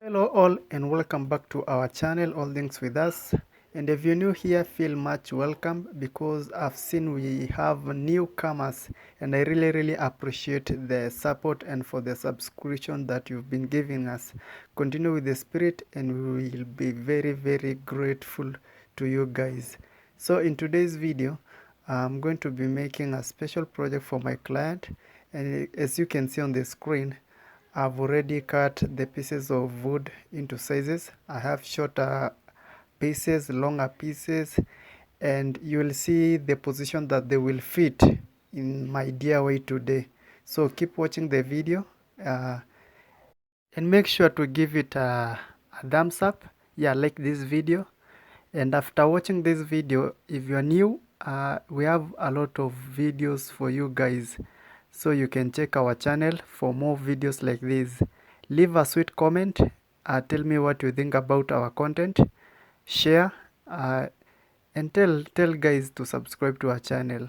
Hello all and welcome back to our channel All Things With Us, and if you're new here, feel much welcome because I've seen we have newcomers and I really appreciate the support and for the subscription that you've been giving us. Continue with the spirit and we will be very grateful to you guys. So in today's video I'm going to be making a special project for my client, and as you can see on the screen, I've already cut the pieces of wood into sizes. I have shorter pieces, longer pieces, and you will see the position that they will fit in my DIY today. So keep watching the video and make sure to give it a thumbs up. Yeah, like this video. And after watching this video, if you are new, we have a lot of videos for you guys, so you can check our channel for more videos like this. Leave a sweet comment, tell me what you think about our content, share, and tell guys to subscribe to our channel.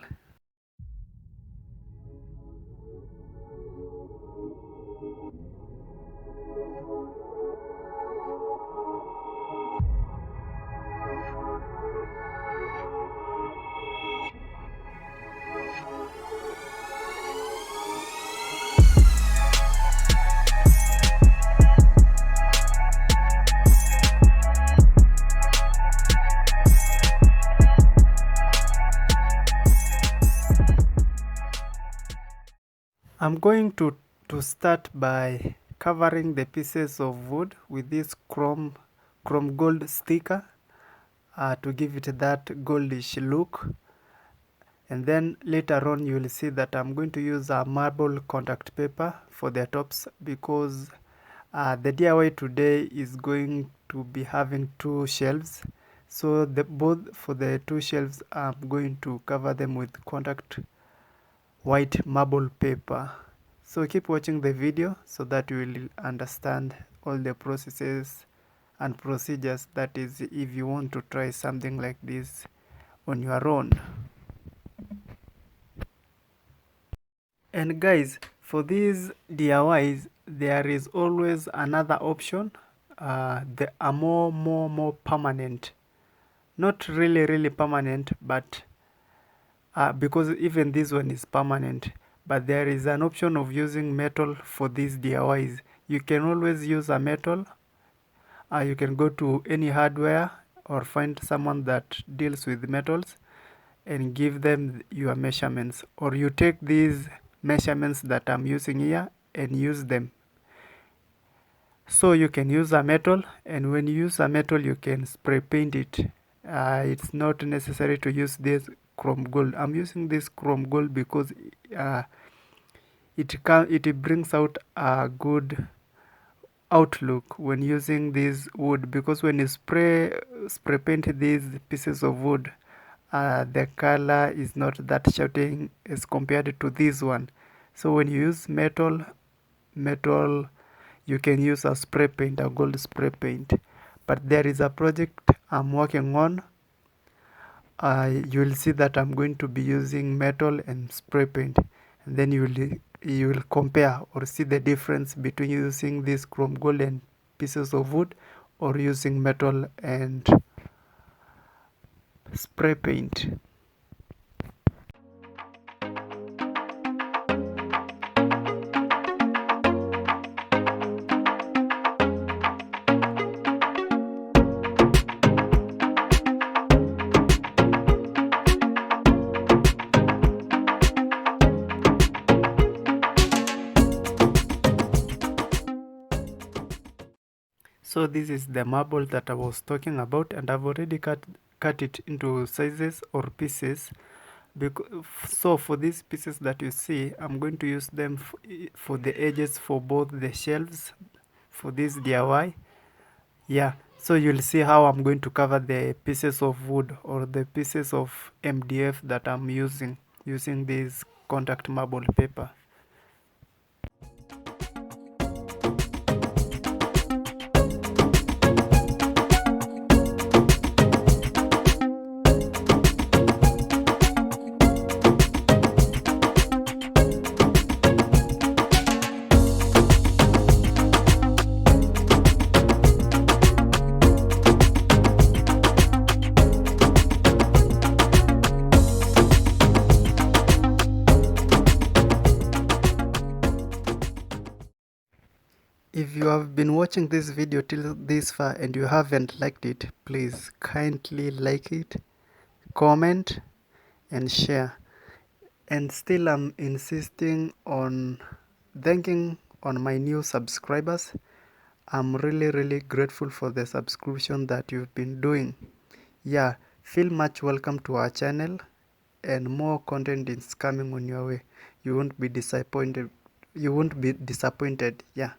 I'm going to start by covering the pieces of wood with this chrome gold sticker to give it that goldish look, and then later on you will see that I'm going to use a marble contact paper for the tops because the DIY today is going to be having two shelves. So both for the two shelves I'm going to cover them with contact white marble paper. So keep watching the video so that you will understand all the processes and procedures, that is if you want to try something like this on your own. And guys, for these DIYs there is always another option. They are more permanent, not really permanent, but because even this one is permanent, but there is an option of using metal for these DIYs. You can always use a metal. You can go to any hardware or find someone that deals with metals and give them your measurements, or you take these measurements that I'm using here and use them. So you can use a metal, and when you use a metal you can spray paint it. It's not necessary to use this chrome gold. I'm using this chrome gold because it brings out a good outlook when using this wood, because when you spray paint these pieces of wood, the color is not that shouting as compared to this one. So when you use metal you can use a spray paint, a gold spray paint. But there is a project I'm working on. You will see that I'm going to be using metal and spray paint, and then you will compare or see the difference between using this chrome gold and pieces of wood or using metal and spray paint. So this is the marble that I was talking about, and I've already cut it into sizes or pieces. So for these pieces that you see, I'm going to use them for the edges for both the shelves for this DIY. Yeah, so you'll see how I'm going to cover the pieces of wood or the pieces of MDF that I'm using this contact marble paper. have been watching this video till this far and you haven't liked it, please kindly like it, comment and share. And still I'm insisting on thanking on my new subscribers. I'm really grateful for the subscription that you've been doing. Yeah, feel much welcome to our channel, and more content is coming on your way. You won't be disappointed. Yeah.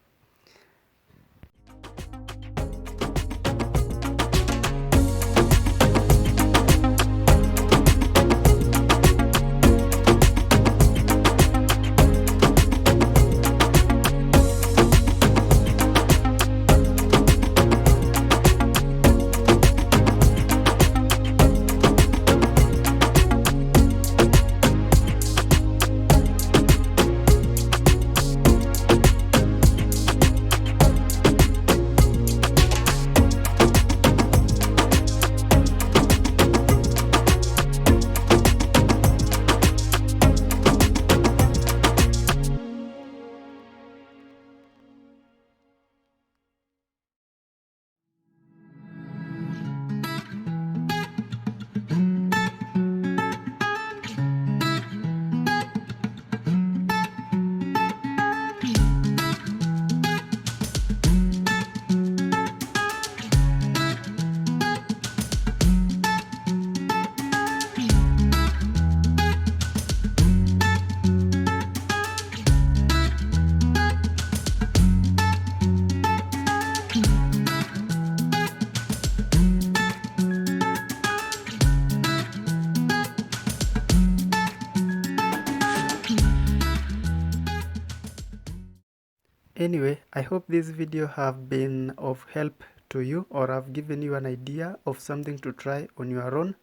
Anyway, I hope this video have been of help to you, or have given you an idea of something to try on your own.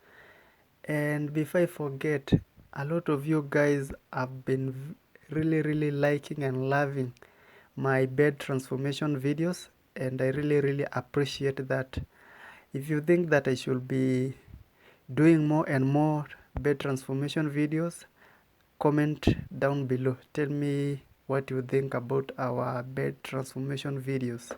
And before I forget, a lot of you guys have been really liking and loving my bed transformation videos, and I really appreciate that. If you think that I should be doing more and more bed transformation videos, comment down below. Tell me what you think about our bed transformation videos.